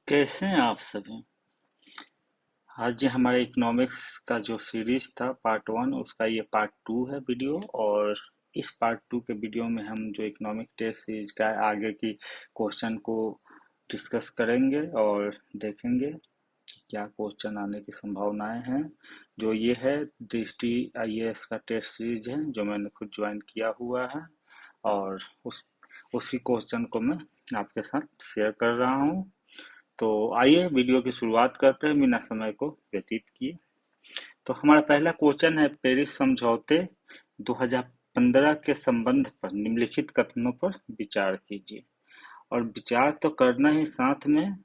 कैसे हैं आप सभी। आज ये हमारे इकोनॉमिक्स का जो सीरीज था पार्ट वन उसका ये पार्ट टू है वीडियो। और इस पार्ट टू के वीडियो में हम जो इकोनॉमिक टेस्ट सीरीज का आगे की क्वेश्चन को डिस्कस करेंगे और देखेंगे क्या क्वेश्चन आने की संभावनाएं हैं। जो ये है दृष्टि आईएएस का टेस्ट सीरीज है जो मैंने खुद ज्वाइन किया हुआ है। और उसी क्वेश्चन को मैं आपके साथ शेयर कर रहा हूँ। तो आइए वीडियो की शुरुआत करते हैं बिना समय को व्यतीत किए। तो हमारा पहला क्वेश्चन है, पेरिस समझौते 2015 के संबंध पर निम्नलिखित कथनों पर विचार कीजिए। और विचार तो करना ही, साथ में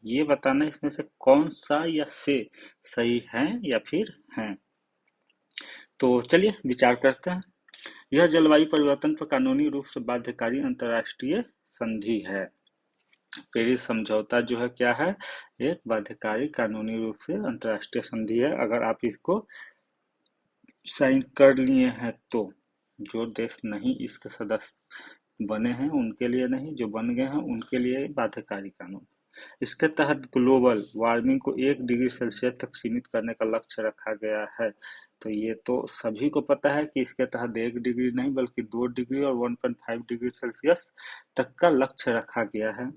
ये बताना इसमें से कौन सा या से सही है या फिर हैं। तो चलिए विचार करते हैं। यह जलवायु परिवर्तन पर कानूनी रूप से बाध्यकारी अंतर्राष्ट्रीय संधि है। पेरिस समझौता जो है क्या है, एक बाध्यकारी कानूनी रूप से अंतर्राष्ट्रीय संधि है। अगर आप इसको साइन कर लिए हैं तो जो देश नहीं इसके सदस्य बने हैं उनके लिए नहीं, जो बन गए हैं उनके लिए बाध्यकारी कानून। इसके तहत ग्लोबल वार्मिंग को 1 डिग्री सेल्सियस तक सीमित करने का लक्ष्य रखा गया है। तो ये तो सभी को पता है कि इसके तहत 1 डिग्री नहीं बल्कि 2 डिग्री और 1.5 डिग्री सेल्सियस तक का लक्ष्य रखा गया है।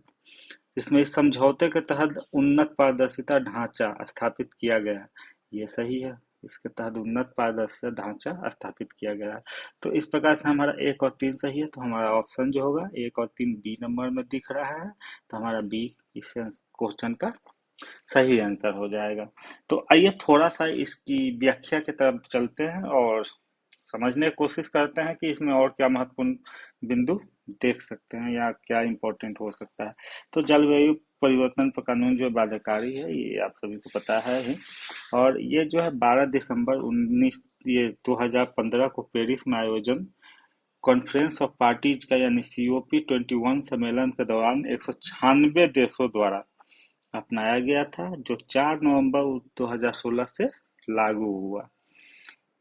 इसमें इस समझौते के तहत उन्नत पारदर्शिता ढांचा स्थापित किया गया है। ये सही है, इसके तहत उन्नत पारदर्शिता ढांचा स्थापित किया गया है। तो इस प्रकार से हमारा एक और तीन सही है। तो हमारा ऑप्शन जो होगा एक और तीन बी नंबर में दिख रहा है। तो हमारा बी इस क्वेश्चन का सही आंसर हो जाएगा। तो आइए थोड़ा सा इसकी व्याख्या की तरफ चलते हैं और समझने की कोशिश करते हैं कि इसमें और क्या महत्वपूर्ण बिंदु देख सकते हैं या क्या इम्पोर्टेंट हो सकता है। तो जलवायु परिवर्तन पर कानून जो बाध्यकारी है ये आप सभी को पता है ही। और ये जो है 12 दिसंबर 2015 को पेरिस में आयोजन कॉन्फ्रेंस ऑफ पार्टीज का यानी COP21 सम्मेलन के दौरान 196 देशों द्वारा अपनाया गया था, जो 4 नवंबर 2016 से लागू हुआ।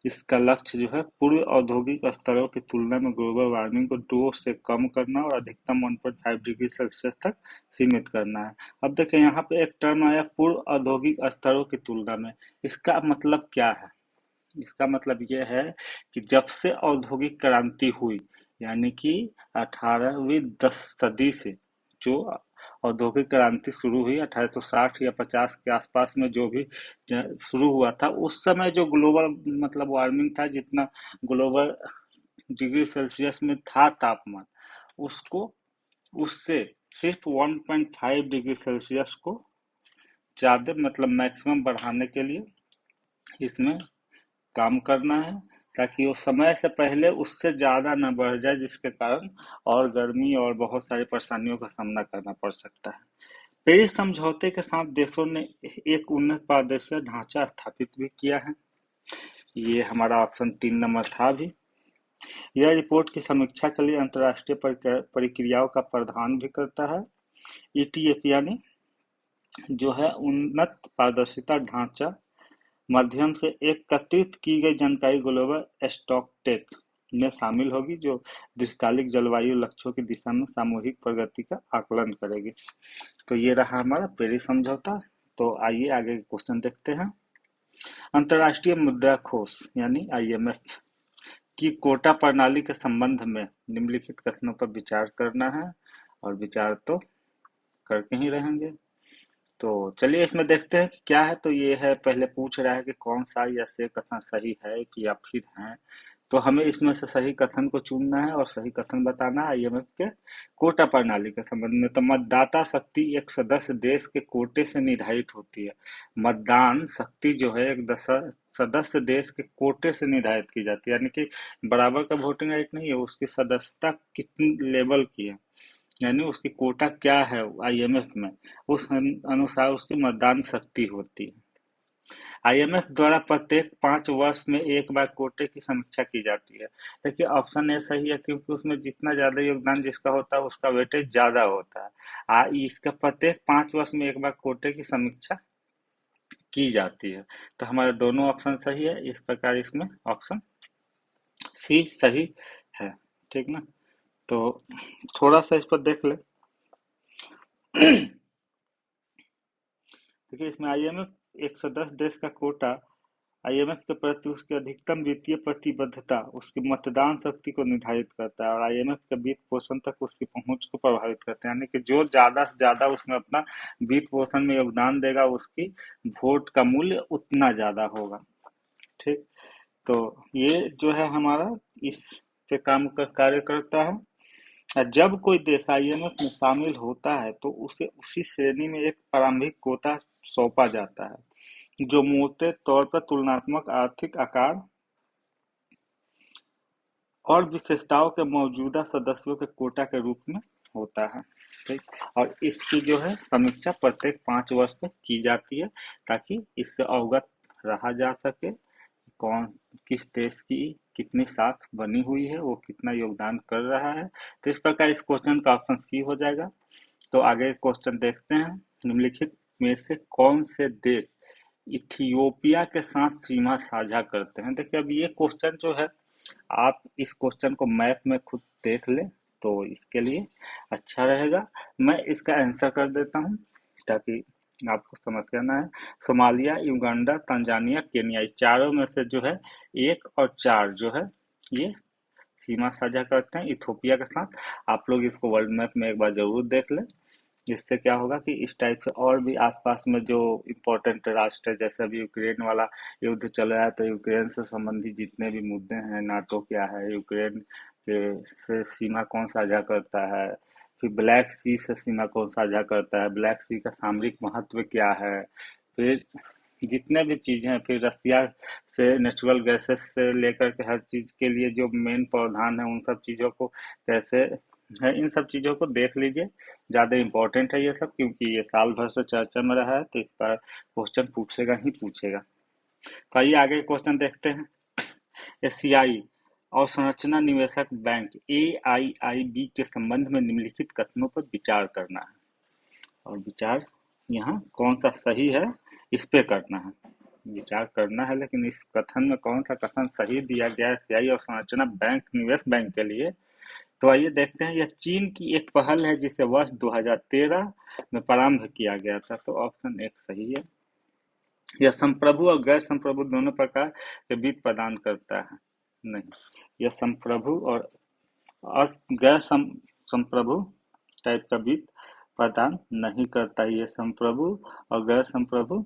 इसका लक्ष्य जो है पूर्व औद्योगिक स्तरों की तुलना में ग्लोबल वार्मिंग को 2 से कम करना और अधिकतम 1.5 डिग्री सेल्सियस तक सीमित करना है। अब देखिए यहाँ पे एक टर्म आया पूर्व औद्योगिक स्तरों की तुलना में। इसका मतलब क्या है? इसका मतलब ये है कि जब से औद्योगिक क्रांति हुई, यानी कि 18वीं सदी से जो औद्योगिक क्रांति शुरू हुई 1860 या 50 के आसपास में, जो भी शुरू हुआ था उस समय जो ग्लोबल मतलब वार्मिंग था, जितना ग्लोबल डिग्री सेल्सियस में था तापमान, उसको उससे सिर्फ 1.5 डिग्री सेल्सियस को ज्यादा मतलब मैक्सिमम बढ़ाने के लिए इसमें काम करना है, ताकि वो समय से पहले उससे ज़्यादा ना बढ़ जाए, जिसके कारण और गर्मी और बहुत सारी परेशानियों का सामना करना पड़ सकता है। पेरिस समझौते के साथ देशों ने एक उन्नत पारदर्शी ढांचा स्थापित भी किया है। ये हमारा ऑप्शन 3 नंबर था भी। यह रिपोर्ट की समीक्षा के लिए अंतर्राष्ट्रीय प्रक्रियाओं का प्रावधान भी करता है। ETF यानी जो है उन्नत पारदर्शिता ढांचा माध्यम से एकत्रित की गई जानकारी ग्लोबल स्टॉकटेक में शामिल होगी, जो दीर्घकालिक जलवायु लक्ष्यों की दिशा में सामूहिक प्रगति का आकलन करेगी। तो ये रहा हमारा पेरिस समझौता। तो आइए आगे के क्वेश्चन देखते हैं। अंतर्राष्ट्रीय मुद्रा कोष यानी IMF की कोटा प्रणाली के संबंध में निम्नलिखित कथनों पर विचार करना है, और विचार तो करके ही रहेंगे। तो चलिए इसमें देखते हैं कि क्या है। तो ये है, पहले पूछ रहा है कि कौन सा या से कथन सही है कि या फिर है। तो हमें इसमें से सही कथन को चुनना है और सही कथन बताना है IMF के कोटा प्रणाली के संबंध में। तो मतदाता शक्ति एक सदस्य देश के कोटे से निर्धारित होती है। मतदान शक्ति जो है एक सदस्य देश के कोटे से निर्धारित की जाती है, यानी कि बराबर का वोटिंग राइट नहीं है, उसकी सदस्यता कितनी लेवल की है, यानी उसकी कोटा क्या है IMF में, उस अनुसार उसकी मतदान शक्ति होती है। IMF द्वारा प्रत्येक 5 वर्ष में एक बार कोटे की समीक्षा की जाती है। देखिए ऑप्शन ए सही है, क्योंकि उसमें जितना ज्यादा योगदान जिसका होता है उसका वेटेज ज्यादा होता है। इसका प्रत्येक 5 वर्ष में एक बार कोटे की समीक्षा की जाती है। तो हमारे दोनों ऑप्शन सही है, इस प्रकार इसमें ऑप्शन सी सही है। ठीक ना। तो थोड़ा सा इस पर देख ले। देखिए इसमें आईएमएफ 110 देश का कोटा, आईएमएफ के प्रति उसकी अधिकतम वित्तीय प्रतिबद्धता उसकी मतदान शक्ति को निर्धारित करता है, और आईएमएफ के वित्त पोषण तक उसकी पहुंच को प्रभावित करते हैं, यानी कि जो ज्यादा से ज्यादा उसमें अपना वित्त पोषण में योगदान देगा उसकी वोट का मूल्य उतना ज्यादा होगा। ठीक, तो ये जो है हमारा इस पे कार्य करता है। जब कोई देश आईएमएफ में शामिल होता है तो उसे उसी श्रेणी में एक प्रारंभिक कोटा सौंपा जाता है, जो मोटे तौर पर तुलनात्मक आर्थिक आकार और विशेषताओं के मौजूदा सदस्यों के कोटा के रूप में होता है। ठीक, और इसकी जो है समीक्षा प्रत्येक 5 वर्ष में की जाती है, ताकि इससे अवगत रहा जा सके कौन किस देश की कितनी साख बनी हुई है, वो कितना योगदान कर रहा है। तो इस प्रकार इस क्वेश्चन का ऑप्शन सी हो जाएगा। तो आगे क्वेश्चन देखते हैं, निम्नलिखित में से कौन से देश इथियोपिया के साथ सीमा साझा करते हैं। देखिए अब ये क्वेश्चन जो है, आप इस क्वेश्चन को मैप में खुद देख ले तो इसके लिए अच्छा रहेगा। मैं इसका आंसर कर देता हूँ ताकि आपको समझ के आना है। सोमालिया, युगांडा, तंजानिया, केन्या, ये चारों में से जो है 1 और 4 जो है ये सीमा साझा करते हैं इथोपिया के साथ। आप लोग इसको वर्ल्ड मैप में एक बार जरूर देख लें। इससे क्या होगा कि इस टाइप से और भी आसपास में जो इम्पोर्टेंट राष्ट्र है, जैसे अभी यूक्रेन वाला युद्ध चल रहा है, तो यूक्रेन से संबंधित जितने भी मुद्दे हैं, नाटो क्या है, यूक्रेन के से सीमा कौन साझा करता है, फिर ब्लैक सी से सीमा कौन साझा करता है, ब्लैक सी का सामरिक महत्व क्या है, फिर जितने भी चीज़ें हैं, फिर रसिया से नेचुरल गैसेस से लेकर के हर चीज़ के लिए जो मेन प्रावधान है, उन सब चीज़ों को कैसे है, इन सब चीज़ों को देख लीजिए। ज़्यादा इम्पोर्टेंट है ये सब, क्योंकि ये साल भर से चर्चा में रहा है, तो इस पर क्वेश्चन पूछेगा ही पूछेगा। तो आइए आगे क्वेश्चन देखते हैं। एशियाई और संरचना निवेशक बैंक AIIB के संबंध में निम्नलिखित कथनों पर विचार करना है, और विचार यहाँ कौन सा सही है इस पे करना है। विचार करना है, लेकिन इस कथन में कौन सा कथन सही दिया गया है एशियाई और संरचना बैंक निवेश बैंक के लिए। तो आइए देखते हैं। यह चीन की एक पहल है जिसे वर्ष 2013 में प्रारंभ किया गया था, तो ऑप्शन 1 सही है। यह संप्रभु और गैर संप्रभु दोनों प्रकार के वित्त प्रदान करता है। नहीं, यह संप्रभु और गैर संप्रभु टाइप का वित्त प्रदान नहीं करता है। ये संप्रभु और गैर संप्रभु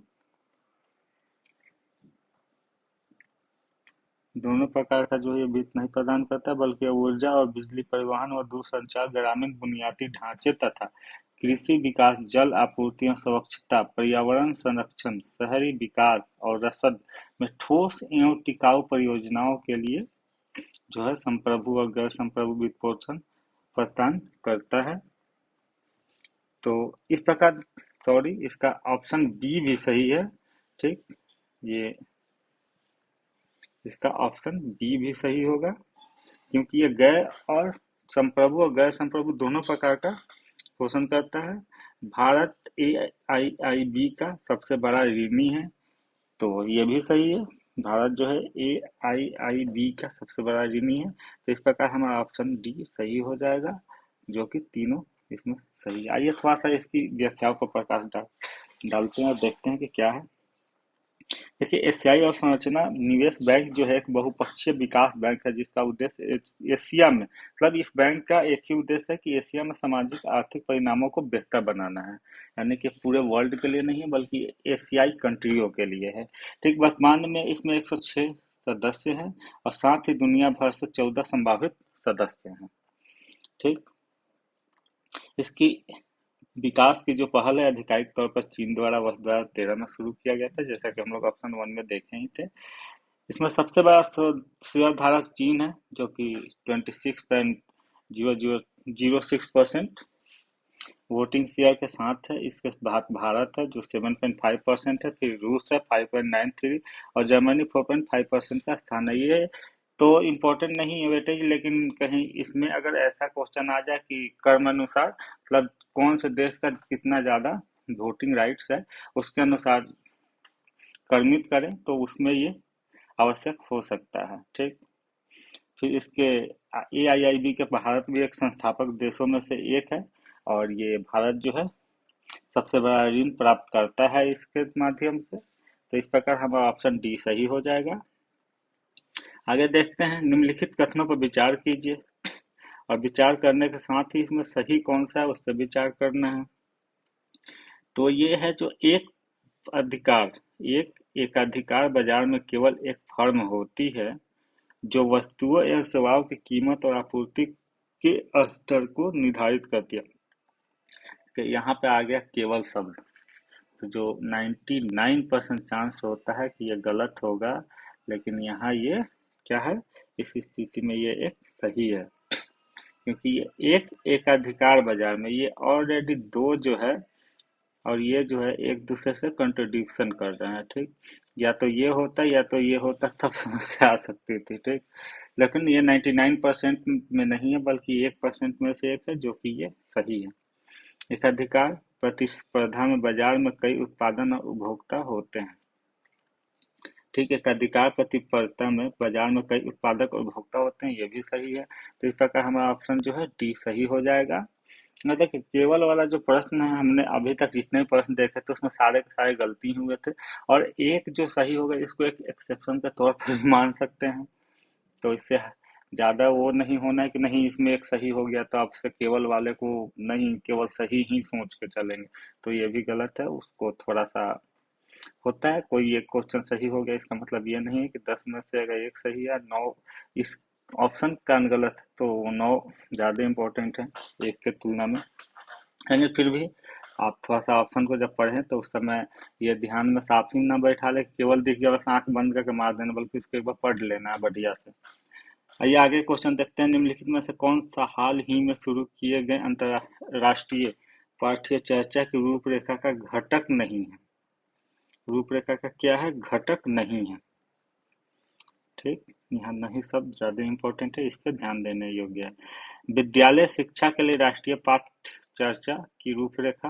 दोनों प्रकार का जो ये वित्त नहीं प्रदान करता, बल्कि ऊर्जा और बिजली परिवहन और दूरसंचार, ग्रामीण बुनियादी ढांचे तथा कृषि विकास, जल आपूर्ति और स्वच्छता, पर्यावरण संरक्षण, शहरी विकास और रसद में ठोस एवं टिकाऊ परियोजनाओं के लिए जो है संप्रभु और गैर संप्रभु वित्त पोषण प्रदान करता है। तो इस प्रकार सॉरी, इसका ऑप्शन बी भी सही है। ठीक, ये इसका ऑप्शन बी भी सही होगा, क्योंकि ये गैर और संप्रभु और गैर संप्रभु दोनों प्रकार का पोषण करता है। भारत AIIB का सबसे बड़ा ऋणी है, तो ये भी सही है। भारत जो है AIIB का सबसे बड़ा ऋणी है, तो इस प्रकार हमारा ऑप्शन डी सही हो जाएगा, जो कि तीनों इसमें सही है। आइए थोड़ा सा इसकी व्याख्याओं पर प्रकाश डालते हैं और देखते हैं कि क्या है। देखिए एशियाई और संरचना निवेश बैंक जो है एक बहुपक्षीय विकास बैंक है, जिसका उद्देश्य एशिया में, मतलब इस बैंक का एक ही उद्देश्य है कि एशिया में सामाजिक आर्थिक परिणामों को बेहतर बनाना है, यानी कि पूरे वर्ल्ड के लिए नहीं है बल्कि एशियाई कंट्रियों के लिए है। ठीक, वर्तमान में इसमें 106 सदस्य हैं और साथ ही दुनिया भर से 14 संभावित सदस्य हैं। ठीक, इसकी विकास की जो पहल है आधिकारिक तौर पर चीन द्वारा वर्ष 2013 में शुरू किया गया था, जैसा कि हम लोग ऑप्शन 1 में देखे ही थे। इसमें सबसे बड़ा शेयर धारक चीन है, जो कि 26.0006% वोटिंग शेयर के साथ है। इसके बाद भारत है जो 7.5% है, फिर रूस है 5.93 और जर्मनी 4.5% का स्थान है। ये तो इम्पोर्टेंट नहीं है बेटे, लेकिन कहीं इसमें अगर ऐसा क्वेश्चन आ जाए कि क्रम अनुसार, मतलब कौन से देश का कितना ज्यादा वोटिंग राइट्स है, उसके अनुसार क्रमित करें तो उसमें ये आवश्यक हो सकता है। ठीक, फिर इसके AIIB के भारत भी एक संस्थापक देशों में से एक है, और ये भारत जो है सबसे बड़ा ऋण प्राप्त करता है इसके माध्यम से। तो इस प्रकार हमारा ऑप्शन डी सही हो जाएगा। आगे देखते हैं, निम्नलिखित कथनों पर विचार कीजिए और विचार करने के साथ ही इसमें सही कौन सा है उस पर विचार करना है। तो ये है जो अधिकार एक एकाधिकार बाजार में केवल एक फर्म होती है जो वस्तुओं या सेवाओं की कीमत और आपूर्ति के स्तर को निर्धारित करती है। तो यहाँ पे आ गया केवल शब्द, तो जो 99% चांस होता है कि ये गलत होगा, लेकिन यहाँ ये क्या है, इस स्थिति में ये एक सही है, क्योंकि ये एक एकाधिकार बाजार में ये ऑलरेडी दो जो है और ये जो है एक दूसरे से कंट्रोडिक्शन कर रहे हैं। ठीक, या तो ये होता या तो ये होता तब समस्या आ सकती थी। ठीक, लेकिन ये 99% में नहीं है, बल्कि 1% में से एक है, जो कि ये सही है। इस अधिकार प्रतिस्पर्धा में बाजार में कई उत्पादन और उपभोक्ता होते हैं। ठीक है, अधिकार प्रतिस्पर्धा में बाजार में कई उत्पादक और उपभोक्ता होते हैं, ये भी सही है। तो इस प्रकार हमारा ऑप्शन जो है डी सही हो जाएगा। देखिए, केवल वाला जो प्रश्न है, हमने अभी तक जितने भी प्रश्न देखे थे उसमें सारे के सारे गलती हुए थे, और एक जो सही होगा इसको एक एक्सेप्शन के तौर पर भी मान सकते हैं। तो इससे ज्यादा वो नहीं होना है कि नहीं इसमें एक सही हो गया तो आपसे केवल वाले को नहीं, केवल सही ही सोच के चलेंगे, तो ये भी गलत है। उसको थोड़ा सा होता है, कोई एक क्वेश्चन सही हो गया इसका मतलब ये नहीं है कि 10 में से अगर एक सही है, 9 इस ऑप्शन का गलत है, तो 9 ज्यादा इम्पोर्टेंट है एक के तुलना में। लेकिन फिर भी आप थोड़ा सा ऑप्शन को जब पढ़ें तो उस समय ये ध्यान में साफ ही ना बैठा ले, केवल दिख गया बस आंख बंद करके मार देना, बल्कि इसको एक बार पढ़ लेना है बढ़िया से। आइए आगे क्वेश्चन देखते हैं, निम्नलिखित में से कौन सा हाल ही में शुरू किए गए अंतरराष्ट्रीय पाठ्य चर्चा की रूपरेखा का घटक नहीं है। रूपरेखा का क्या है, घटक नहीं है। ठीक, यहाँ नहीं शब्द ज्यादा इंपॉर्टेंट है, इस पर ध्यान देने योग्य है। विद्यालय शिक्षा के लिए राष्ट्रीय पाठ्य चर्चा की रूपरेखा,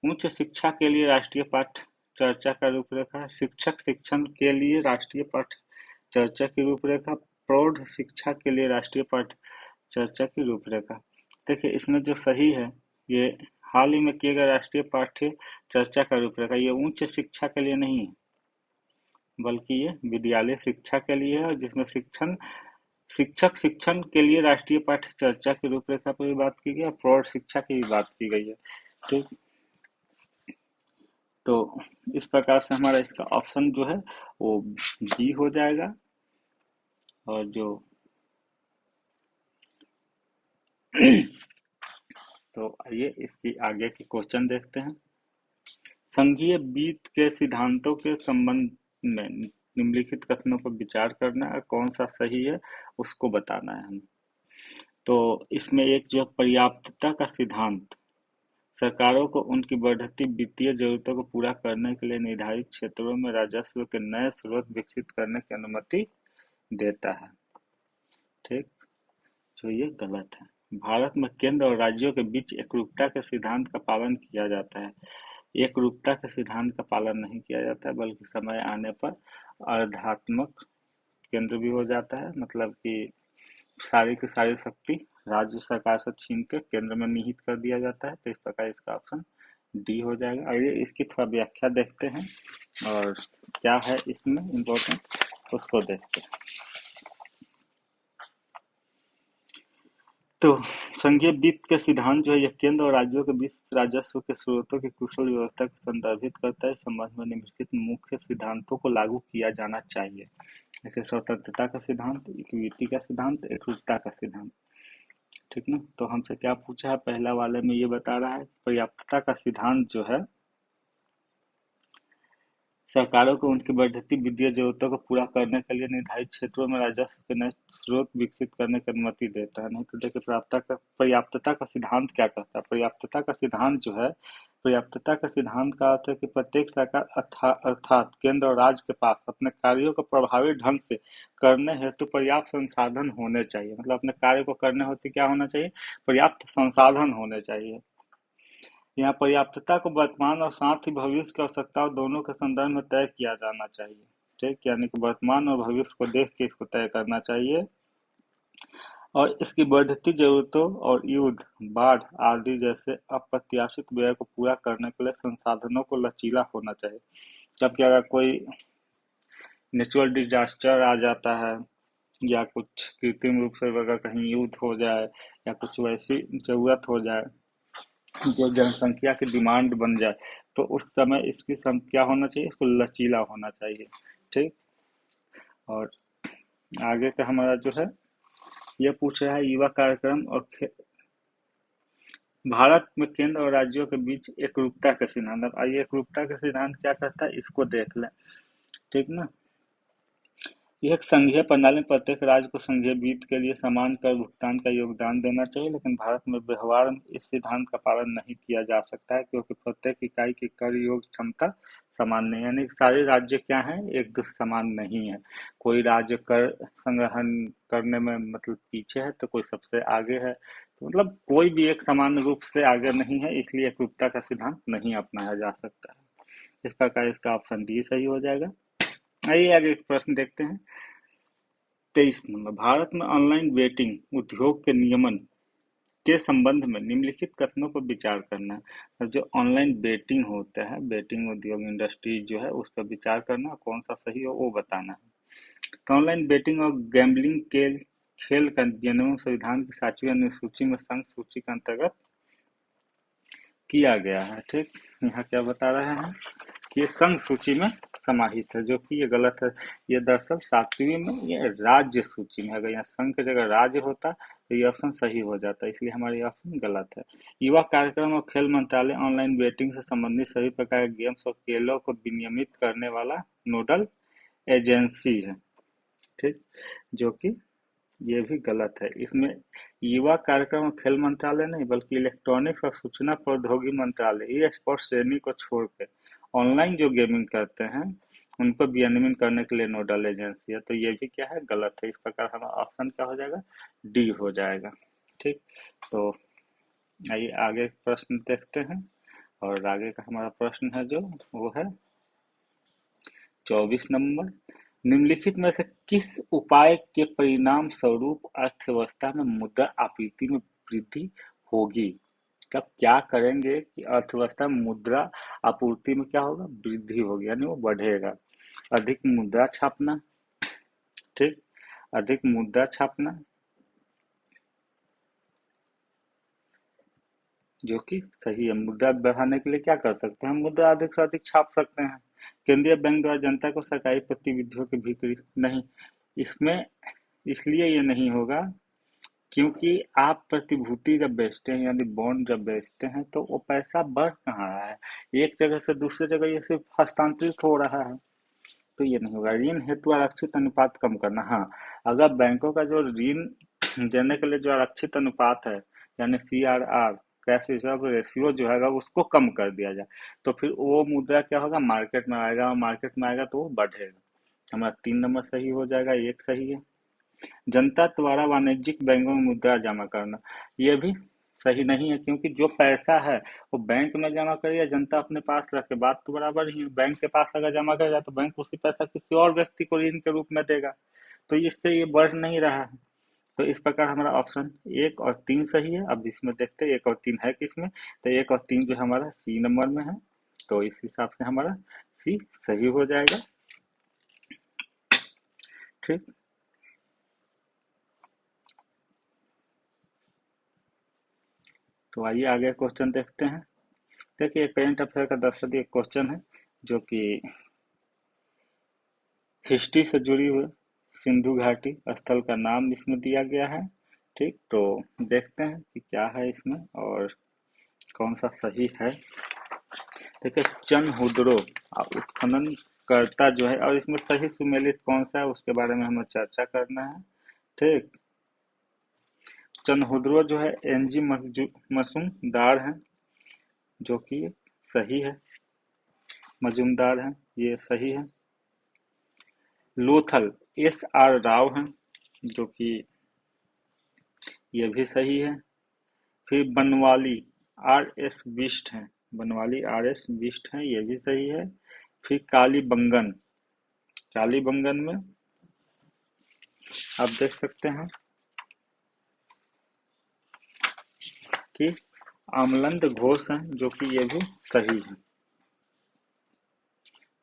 उच्च शिक्षा के लिए राष्ट्रीय पाठ्य चर्चा का रूपरेखा, शिक्षक शिक्षण के लिए राष्ट्रीय पाठ्य चर्चा की रूपरेखा, प्रौढ़ शिक्षा के लिए राष्ट्रीय पाठ्य चर्चा की रूपरेखा। देखिए, इसमें जो सही है ये हाल ही में किए गए राष्ट्रीय पाठ्य चर्चा का रूपरेखा, ये उच्च शिक्षा के लिए नहीं है, बल्कि ये विद्यालय शिक्षा के लिए है, और जिसमें शिक्षक शिक्षण के लिए राष्ट्रीय पाठ्य चर्चा की रूपरेखा पर भी बात की गई है, प्रौढ़ शिक्षा की भी बात की गई है। ठीक, तो इस प्रकार से हमारा इसका ऑप्शन जो है वो बी हो जाएगा। और जो तो आइए इसकी आगे के क्वेश्चन देखते हैं। संघीय वित्त के सिद्धांतों के संबंध में निम्नलिखित कथनों पर विचार करना है, कौन सा सही है उसको बताना है हमें। तो इसमें एक जो पर्याप्तता का सिद्धांत, सरकारों को उनकी बढ़ती वित्तीय जरूरतों को पूरा करने के लिए निर्धारित क्षेत्रों में राजस्व के नए स्रोत विकसित करने की अनुमति देता है। ठीक, तो ये गलत है। भारत में केंद्र और राज्यों के बीच एकरूपता के सिद्धांत का पालन किया जाता है। एकरूपता के सिद्धांत का पालन नहीं किया जाता है, बल्कि समय आने पर अर्धात्मक केंद्र भी हो जाता है, मतलब कि सारी की सारी शक्ति राज्य सरकार से छीन के केंद्र में निहित कर दिया जाता है। तो इस प्रकार इसका ऑप्शन डी हो जाएगा। आइए इसकी थोड़ा व्याख्या देखते हैं और क्या है इसमें इम्पोर्टेंट उसको देखते हैं। तो संघीय वित्त के सिद्धांत जो है यह केंद्र और राज्यों के बीच राजस्व के स्रोतों की कुशल व्यवस्था को संदर्भित करता है। इस संबंध में निम्नलिखित मुख्य सिद्धांतों को लागू किया जाना चाहिए, जैसे स्वतंत्रता का सिद्धांत, इक्विटी का सिद्धांत, एकरूपता का सिद्धांत। ठीक ना, तो हमसे क्या पूछा है, पहला वाले में ये बता रहा है पर्याप्तता का सिद्धांत जो है सरकारों को उनकी बढ़ती वित्तीय जरूरतों को पूरा करने के लिए निर्धारित क्षेत्रों में राजस्व के नए स्रोत विकसित करने की अनुमति देता है। नहीं तो देखिए, पर्याप्तता का सिद्धांत क्या कहता है। पर्याप्तता का सिद्धांत जो है, पर्याप्तता का सिद्धांत का अर्थ है कि प्रत्येक सरकार अर्थात केंद्र और राज्य के पास अपने कार्यों को प्रभावी ढंग से करने हेतु पर्याप्त संसाधन होने चाहिए। मतलब अपने कार्य को करने हेतु क्या होना चाहिए, पर्याप्त संसाधन होने चाहिए। यहाँ पर्याप्तता को वर्तमान और साथ ही भविष्य की आवश्यकताओं दोनों के संदर्भ में तय किया जाना चाहिए। ठीक, यानी कि वर्तमान और भविष्य को देख के इसको तय करना चाहिए। और इसकी बढ़ती जरूरतों और युद्ध, बाढ़ आदि जैसे अप्रत्याशित व्यय को पूरा करने के लिए संसाधनों को लचीला होना चाहिए। जबकि अगर कोई नेचुरल डिजास्टर आ जाता है या कुछ कृत्रिम रूप से अगर कहीं युद्ध हो जाए या कुछ वैसी जरूरत हो जाए जो जनसंख्या की डिमांड बन जाए, तो उस समय इसकी क्या होना चाहिए, इसको लचीला होना चाहिए। ठीक। और आगे का हमारा जो है, यह पूछ रहा है युवा कार्यक्रम और भारत में केंद्र और राज्यों के बीच एकरूपता का सिद्धांत। अब आइए एकरूपता का सिद्धांत क्या कहता है इसको देख लें। ठीक ना। यह एक संघीय प्रणाली में प्रत्येक राज्य को संघीय वित्त के लिए समान कर भुगतान का योगदान देना चाहिए, लेकिन भारत में व्यवहार में इस सिद्धांत का पालन नहीं किया जा सकता है क्योंकि प्रत्येक इकाई की कर योग क्षमता समान नहीं है। यानी सारे राज्य क्या हैं, एक दूसरे समान नहीं है। कोई राज्य कर संग्रहण करने में मतलब पीछे है तो कोई सबसे आगे है, तो मतलब कोई भी एक समान रूप से आगे नहीं है, इसलिए एकरूपता का सिद्धांत नहीं अपनाया जा सकता है। इस प्रकार इसका ऑप्शन डी सही हो जाएगा। आइए आगे एक प्रश्न देखते हैं। 23 नंबर, भारत में ऑनलाइन बेटिंग उद्योग के नियमन के संबंध में निम्नलिखित कथनों पर विचार करना है। अब जो ऑनलाइन बेटिंग होता है, बेटिंग उद्योग इंडस्ट्री जो है उस पर विचार करना, कौन सा सही हो वो बताना है। तो ऑनलाइन बेटिंग और गैम्बलिंग के खेल का विनियमन संविधान की 7वीं अनुसूची में संघ सूची के अंतर्गत किया गया है। ठीक। यहाँ क्या बता रहे हैं कि ये संघ सूची में समाहित है, जो कि ये गलत है। ये दरअसल 7वीं में ये राज्य सूची में है। अगर यहाँ संघ की जगह राज्य होता तो ये ऑप्शन सही हो जाता, इसलिए हमारी ऑप्शन गलत है। युवा कार्यक्रम और खेल मंत्रालय ऑनलाइन बेटिंग से संबंधित सभी प्रकार के गेम्स और खेलों को विनियमित करने वाला नोडल एजेंसी है। ठीक। जो कि ये भी गलत है। इसमें युवा कार्यक्रम और खेल मंत्रालय नहीं बल्कि इलेक्ट्रॉनिक्स और सूचना प्रौद्योगिकी मंत्रालय ये स्पोर्ट्स श्रेणी को छोड़ के ऑनलाइन जो गेमिंग करते हैं उनको विनियमित करने के लिए नोडल एजेंसी है। तो ये भी क्या है, गलत है। इस प्रकार हमारा ऑप्शन क्या हो जाएगा, डी हो जाएगा। ठीक। तो आइए आगे प्रश्न देखते हैं। और आगे का हमारा प्रश्न है जो वो है 24 नंबर, निम्नलिखित में से किस उपाय के परिणाम स्वरूप अर्थव्यवस्था में मुद्रा आपूर्ति में वृद्धि होगी। तब क्या करेंगे कि अर्थव्यवस्था में मुद्रा आपूर्ति में क्या होगा, वृद्धि होगी, यानी वो बढ़ेगा। अधिक मुद्रा छापना। ठीक। अधिक मुद्रा छापना जो कि सही है। मुद्रा बढ़ाने के लिए क्या कर सकते हैं, हम मुद्रा अधिक से अधिक छाप सकते हैं। केंद्रीय बैंक द्वारा जनता को सरकारी गतिविधियों की बिक्री नहीं, इसमें इसलिए ये नहीं होगा क्योंकि आप प्रतिभूति जब बेचते हैं यानी बॉन्ड जब बेचते हैं तो वो पैसा बढ़ कहाँ रहा है, एक जगह से दूसरी जगह ये सिर्फ हस्तांतरित हो रहा है। तो ये नहीं होगा। ऋण हेतु आरक्षित अनुपात कम करना, हाँ, अगर बैंकों का जो ऋण देने के लिए जो आरक्षित अनुपात है यानी CRR, कैश रिजर्व रेशियो जो है उसको कम कर दिया जाए तो फिर वो मुद्रा क्या होगा, मार्केट में आएगा, और मार्केट में आएगा तो वो बढ़ेगा। हमारा 3 नंबर सही हो जाएगा, एक सही है। जनता द्वारा वाणिज्यिक बैंकों में मुद्रा जमा करना, ये भी सही नहीं है क्योंकि जो पैसा है वो बैंक में जमा करेगा, जनता अपने पास रखे, बात तो बराबर ही है। बैंक के पास अगर जमा करेगा तो बैंक उसी पैसा किसी और व्यक्ति को ऋण के रूप में देगा, तो इससे ये बढ़ नहीं रहा है। तो इस प्रकार हमारा ऑप्शन 1 और 3 सही है। अब इसमें देखते हैं 1 और 3 है किसमें, तो 1 और 3 जो हमारा सी नंबर में है, तो इस हिसाब से हमारा सी सही हो जाएगा। ठीक। तो आइए आगे क्वेश्चन देखते हैं। देखिए करंट अफेयर का 10 एक क्वेश्चन है जो कि हिस्ट्री से जुड़ी हुई सिंधु घाटी स्थल का नाम इसमें दिया गया है। ठीक। तो देखते हैं कि क्या है इसमें और कौन सा सही है। देखिए चनहुद्रो उत्खनन करता जो है, और इसमें सही सुमेलित कौन सा है उसके बारे में हमें चर्चा करना है। ठीक। चनहुद्रो जो है NG मजूमदार है जो कि सही है, मजूमदार है, ये सही है। लोथल SR राव हैं जो कि ये भी सही है। फिर बनवाली RS बिष्ट हैं, बनवाली RS बिष्ट हैं, ये भी सही है। फिर कालीबंगन, कालीबंगन में आप देख सकते हैं कि आमलंद घोष हैं, जो कि ये भी सही है।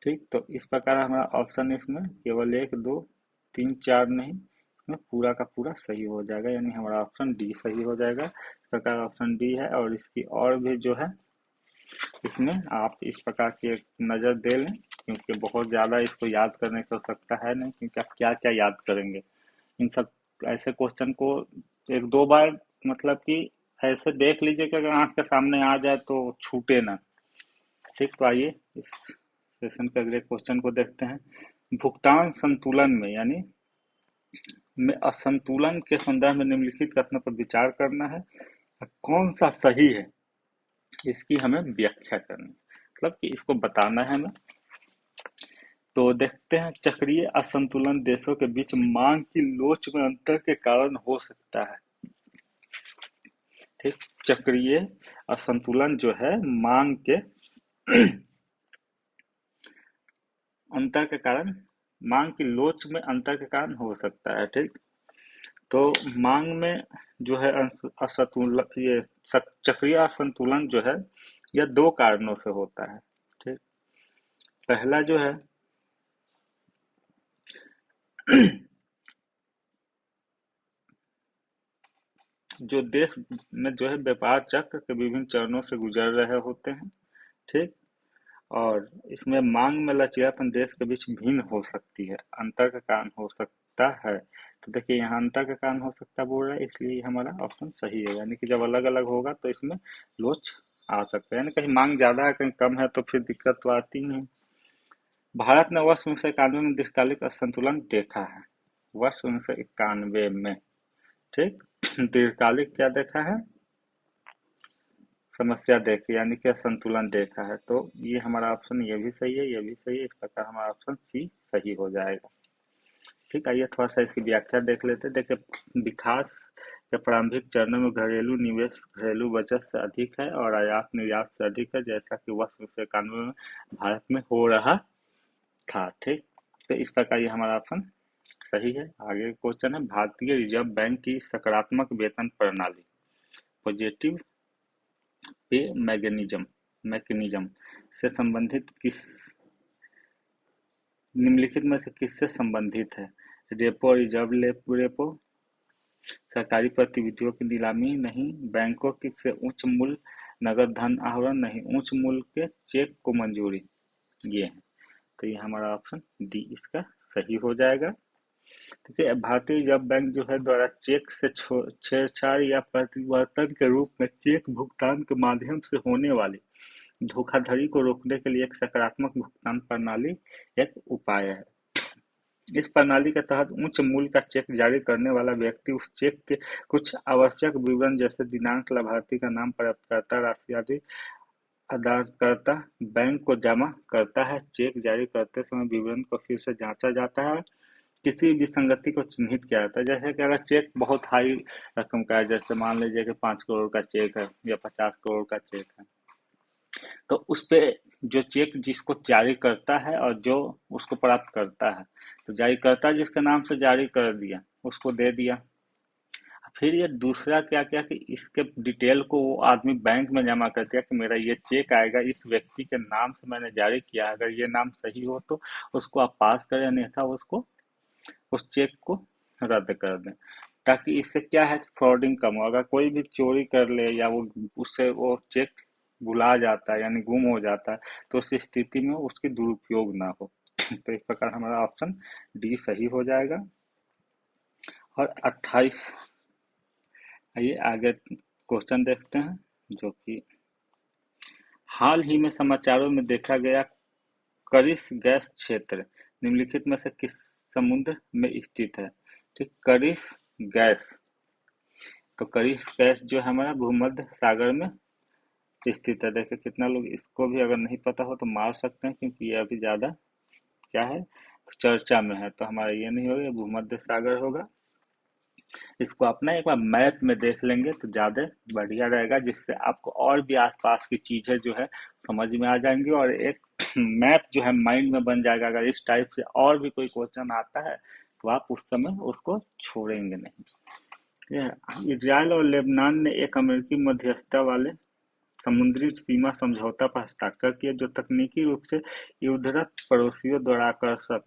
ठीक, तो इस प्रकार हमारा ऑप्शन इसमें केवल 1 2 3 4 नहीं, इसमें पूरा का पूरा सही हो जाएगा, यानी हमारा ऑप्शन डी सही हो जाएगा। इस प्रकार ऑप्शन डी है। और इसकी और भी जो है इसमें आप इस प्रकार की एक नज़र दे लें, क्योंकि बहुत ज़्यादा इसको याद करने की आवश्यकता है नहीं, क्योंकि आप क्या क्या याद करेंगे इन सब ऐसे क्वेश्चन को। एक दो बार मतलब कि ऐसे देख लीजिए कि अगर आंख के सामने आ जाए तो छूटे ना। ठीक, तो आइए इस सेशन के अगले क्वेश्चन को देखते हैं। भुगतान संतुलन में यानी में असंतुलन के संदर्भ में निम्नलिखित कथनों पर विचार करना है, कौन सा सही है इसकी हमें व्याख्या करनी, मतलब कि इसको बताना है हमें। तो देखते हैं, चक्रीय असंतुलन देशों के बीच मांग की लोच में अंतर के कारण हो सकता है। ठीक, चक्रीय असंतुलन जो है मांग के अंतर के कारण, मांग की लोच में अंतर के कारण हो सकता है। ठीक, तो मांग में जो है असंतुलन, ये चक्रीय असंतुलन जो है यह दो कारणों से होता है। ठीक, पहला जो है जो देश में जो है व्यापार चक्र के विभिन्न चरणों से गुजर रहे होते हैं। ठीक, और इसमें मांग में लचीलापन देश के बीच भिन्न हो सकती है, अंतर का कारण हो सकता है। तो देखिए यहाँ अंतर का कारण हो सकता बोल रहा है, इसलिए हमारा ऑप्शन सही है, यानी कि जब अलग अलग होगा तो इसमें लोच आ सकता है, यानी कहीं मांग ज्यादा है कहीं कम है तो फिर दिक्कत तो आती ही है। भारत ने वर्ष 1991 में दीर्घकालिक असंतुलन देखा है, वर्ष 1991 में। ठीक, दीर्घकालिक क्या देखा है, समस्या देखी, यानी कि असंतुलन देखा है। तो ये हमारा ऑप्शन ये भी सही है, ये भी सही है, इस प्रकार हमारा ऑप्शन सी सही हो जाएगा। ठीक, आइए थोड़ा सा इसकी व्याख्या देख लेते हैं। देखिए, विकास के प्रारंभिक चरणों में घरेलू निवेश घरेलू बचत से अधिक है और आयात निर्यात से अधिक है, जैसा कि वर्ष 1991 में भारत में हो रहा था। ठीक, तो इस प्रकार ये हमारा ऑप्शन सही है। आगे क्वेश्चन है, भारतीय रिजर्व बैंक की सकारात्मक वेतन प्रणाली पॉजिटिव पे मैकेनिज्म से संबंधित निम्नलिखित में से किससे संबंधित है? रेपो, रिजर्व रेपो, सरकारी प्रतिभूतियों की नीलामी नहीं, बैंकों की से उच्च मूल्य नगद धन आहरण नहीं, उच्च मूल्य के चेक को मंजूरी, ये है। तो ये हमारा ऑप्शन डी इसका सही हो जाएगा। देखिए, भारतीय रिजर्व बैंक जो है द्वारा चेक से छेड़छाड़ या परिवर्तन के रूप में चेक भुगतान के माध्यम से होने वाली धोखाधड़ी को रोकने के लिए एक सकारात्मक भुगतान प्रणाली एक उपाय है। इस प्रणाली के तहत उच्च मूल्य का चेक जारी करने वाला व्यक्ति उस चेक के कुछ आवश्यक विवरण जैसे दिनांक, लाभार्थी का नाम, प्राप्तकर्ता राशि आदि अदाकर्ता बैंक को जमा करता है। चेक जारी करते समय विवरण को फिर से जांचा जाता है, किसी विसंगति को चिन्हित किया जाता है। जैसे कि अगर चेक बहुत हाई रकम का है, जैसे मान लीजिए कि 5 करोड़ का चेक है या 50 करोड़ का चेक है, तो उस पे जो चेक जिसको जारी करता है और जो उसको प्राप्त करता है, तो जारी करता जिसके नाम से जारी कर दिया उसको दे दिया। फिर ये दूसरा क्या किया कि इसके डिटेल को वो आदमी बैंक में जमा कर दिया कि मेरा ये चेक आएगा, इस व्यक्ति के नाम से मैंने जारी किया, अगर ये नाम सही हो तो उसको आप पास करें, अन्यथा उसको उस चेक को रद्द कर दें। ताकि इससे क्या है, फ्रॉडिंग कम हो। अगर कोई भी चोरी कर ले या वो उससे वो चेक भुला जाता है यानी गुम हो जाता है, तो उस स्थिति में उसकी दुरुपयोग ना हो। तो इस प्रकार हमारा ऑप्शन डी सही हो जाएगा। और 28, आइए आगे क्वेश्चन देखते हैं, जो कि हाल ही में समाचारों में देखा गया करिश गैस क्षेत्र निम्नलिखित में से किस समुद्र में स्थित है? ठीक, करिश गैस, तो करिश गैस जो है हमारा भूमध्य सागर में स्थित है। देखिए कितना लोग इसको भी अगर नहीं पता हो तो मार सकते हैं, क्योंकि ये अभी ज्यादा क्या है, तो चर्चा में है। तो हमारा ये नहीं होगा, ये भूमध्य सागर होगा। इसको अपना एक बार मैप में देख लेंगे तो ज्यादा बढ़िया रहेगा, जिससे आपको और भी आसपास की चीजें जो है समझ में आ जाएंगी और एक मैप जो है माइंड में बन जाएगा। अगर इस टाइप से और भी कोई क्वेश्चन आता है तो आप उस समय उसको छोड़ेंगे नहीं। इजराइल और लेबनान ने एक अमेरिकी मध्यस्थता वाले समुद्री सीमा समझौता पर हस्ताक्षर किया, जो तकनीकी रूप से युद्धरत पड़ोसियों द्वारा आकर्षक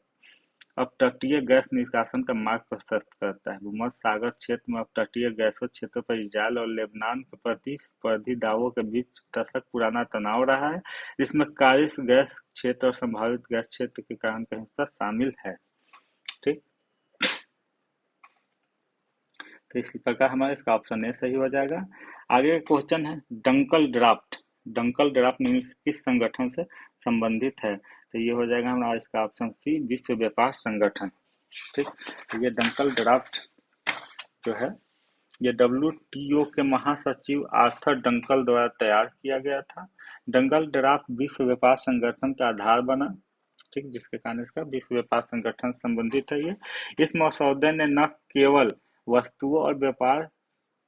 अपतटीय गैस निष्कासन का मार्ग प्रशस्त करता है। भूमध्य सागर क्षेत्र में अपतटीय गैसों क्षेत्रों पर इजराइल और लेबनान के प्रतिस्पर्धी दावों के बीच दशक पुराना तनाव रहा है, जिसमें कारिश गैस क्षेत्र और संभावित गैस क्षेत्र के कारण का हिस्सा शामिल है। ठीक, तो इस प्रकार हमारा इसका ऑप्शन ए सही हो जाएगा। आगे क्वेश्चन है डंकल ड्राफ्ट। डंकल ड्राफ्ट निम्न किस संगठन से संबंधित है? तो ये हो जाएगा हमारा इसका ऑप्शन सी, विश्व व्यापार संगठन। ठीक, तो ये डंकल ड्राफ्ट जो है ये WTO के महासचिव आर्थर डंकल द्वारा तैयार किया गया था। डंकल ड्राफ्ट विश्व व्यापार संगठन का आधार बना, ठीक, जिसके कारण इसका विश्व व्यापार संगठन संबंधित है। ये इस मसौदे ने न केवल वस्तुओं और व्यापार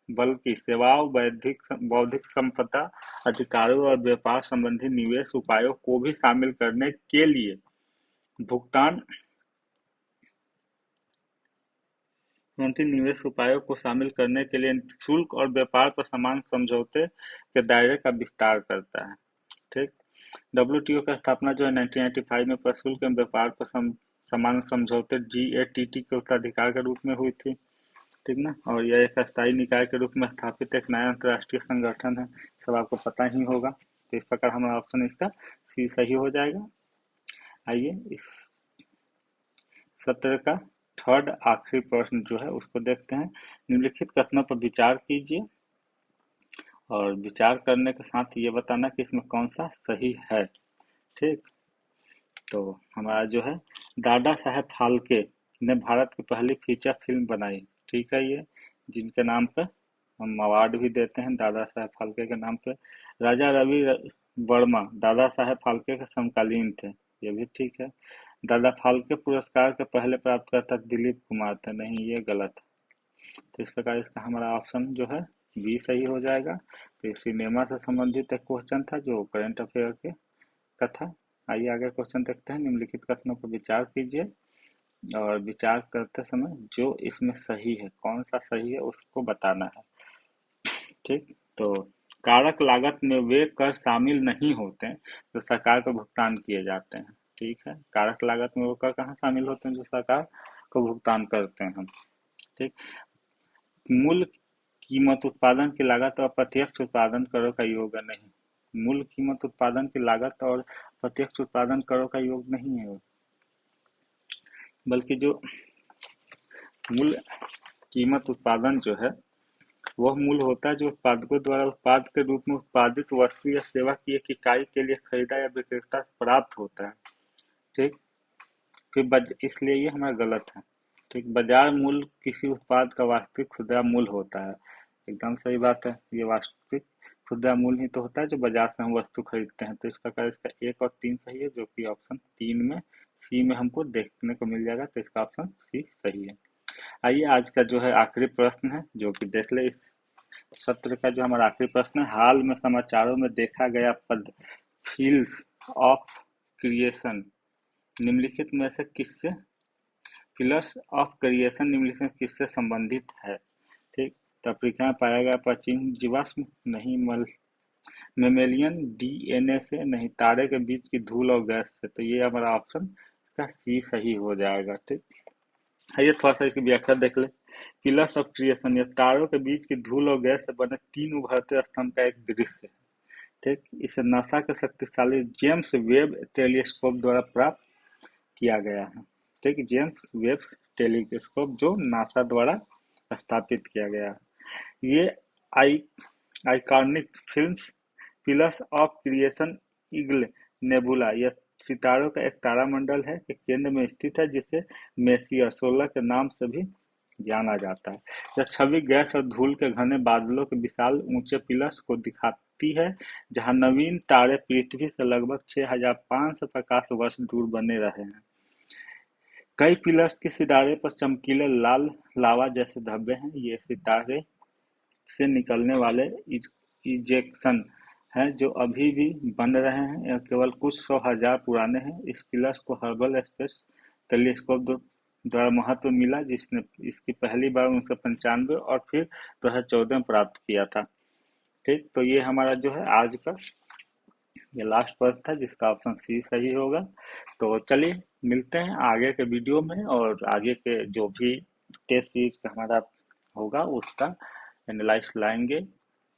बल्कि सेवाओं, बौद्धिक संपदा अधिकारों और व्यापार संबंधी निवेश उपायों को भी शामिल करने के लिए भुगतान संबंधी निवेश उपायों को शामिल करने के लिए शुल्क और व्यापार पर समान समझौते के दायरे का विस्तार करता है। ठीक, WTO की स्थापना जो है 1995 में प्रशुल्क एवं व्यापार पर समान समझौते GATT के उत्तराधिकार के रूप में हुई थी। ठीक ना, और यह एक अस्थायी निकाय के रूप में स्थापित एक नया अंतर्राष्ट्रीय संगठन है, सब आपको पता ही होगा। तो इस प्रकार हमारा ऑप्शन इसका सी सही हो जाएगा। आइए इस सत्र का थर्ड आखिरी प्रश्न जो है उसको देखते हैं। निम्नलिखित कथनों पर विचार कीजिए और विचार करने के साथ ये बताना कि इसमें कौन सा सही है। ठीक, तो हमारा जो है दादा साहेब फाल्के ने भारत की पहली फीचर फिल्म बनाई। ठीक है, ये जिनके नाम पे हम अवार्ड भी देते हैं दादा साहेब फाल्के के नाम पे। राजा रवि वर्मा दादा साहेब फाल्के के समकालीन थे, ये भी ठीक है। दादा फाल्के पुरस्कार के पहले प्राप्तकर्ता दिलीप कुमार थे, नहीं ये गलत है। तो इस प्रकार इसका हमारा ऑप्शन जो है बी सही हो जाएगा। तो सिनेमा से संबंधित एक क्वेश्चन था जो करंट अफेयर के का था। आइए आगे क्वेश्चन देखते हैं। निम्नलिखित कथनों पर विचार कीजिए और विचार करते समय जो इसमें सही है, कौन सा सही है उसको बताना है। ठीक, तो कारक लागत में वे कर शामिल नहीं होते हैं जो सरकार को भुगतान किए जाते हैं। ठीक है, कारक लागत में वो कर कहाँ शामिल होते हैं जो सरकार को भुगतान करते हैं हम। ठीक, मूल कीमत उत्पादन की लागत और प्रत्यक्ष उत्पादन करों का योग नहीं। मूल कीमत उत्पादन की लागत और प्रत्यक्ष उत्पादन करों का योग नहीं है, बल्कि जो मूल कीमत उत्पादन जो है वह मूल होता है जो उत्पादकों द्वारा उत्पाद के रूप में उत्पादित वस्तु या सेवा की एक इकाई के लिए खरीदा या विक्रेता से प्राप्त होता है। ठीक, फिर इसलिए ये हमारा गलत है। ठीक, बाजार मूल्य किसी उत्पाद का वास्तविक खुदरा मूल्य होता है। एकदम सही बात है, ये वास्तविक खुदरा मूल्य ही तो होता है जो बाजार से हम वस्तु खरीदते हैं। तो इस प्रकार इसका 1 और 3 सही है, जो कि ऑप्शन 3 में सी में हमको देखने को मिल जाएगा। तो इसका ऑप्शन सी सही है। आइए आज का जो है आखिरी प्रश्न है जो कि देख ले। इस सत्र का जो हमारा आखिरी प्रश्न है, हाल में समाचारों में देखा गया पद फील्ड्स ऑफ क्रिएशन निम्नलिखित में से किससे पिलर्स ऑफ क्रिएशन निम्नलिखित में किससे संबंधित है? ठीक, तो अफ्रीका में पाया गया प्राचीन जीवाश्म नहीं, मेमेलियन DNA से नहीं, तारे के बीच की धूल और गैस से। तो ये हमारा ऑप्शन का सी सही हो जाएगा। ठीक, आइए थोड़ा सा इसकी व्याख्या देख ले। पिलर्स ऑफ क्रिएशन, ये तारों के बीच की धूल और गैस से बने 3 उभरते स्तंभ का एक दृश्य है। ठीक, इसे नासा के शक्तिशाली जेम्स वेब टेलीस्कोप द्वारा प्राप्त किया गया है। ठीक, जेम्स वेब टेलीस्कोप जो नासा द्वारा स्थापित किया गया है। ये आई iconic films pillars of creation Eagle Nebula, यह सितारों का एक तारामंडल है के केंद्र में स्थित है, जिसे मेसियर 16 के नाम से भी जाना जाता है। यह छवि गैस और धूल के घने बादलों के विशाल ऊंचे पिलर्स को दिखाती है, जहां नवीन तारे पृथ्वी से लगभग 6500 प्रकाश वर्ष दूर बने रहे हैं। कई पिलर्स के सितारे पर चमकीले लाल लावा जैसे धब्बे हैं। ये सितारे से निकलने वाले इजेक्शन हैं जो अभी भी बन रहे हैं। यह केवल कुछ 100,000 पुराने हैं। इस पिलर्स को हर्बल स्पेस टेलीस्कोप द्वारा महत्व मिला, जिसने इसकी पहली बार 1995 और फिर 2014 में प्राप्त किया था। ठीक, तो ये हमारा जो है आज का ये लास्ट प्रश्न था, जिसका ऑप्शन सी सही होगा। तो चलिए मिलते हैं आगे के वीडियो में, और आगे के जो भी टेस्ट सीरीज का हमारा होगा उसका एनालाइज लाएंगे।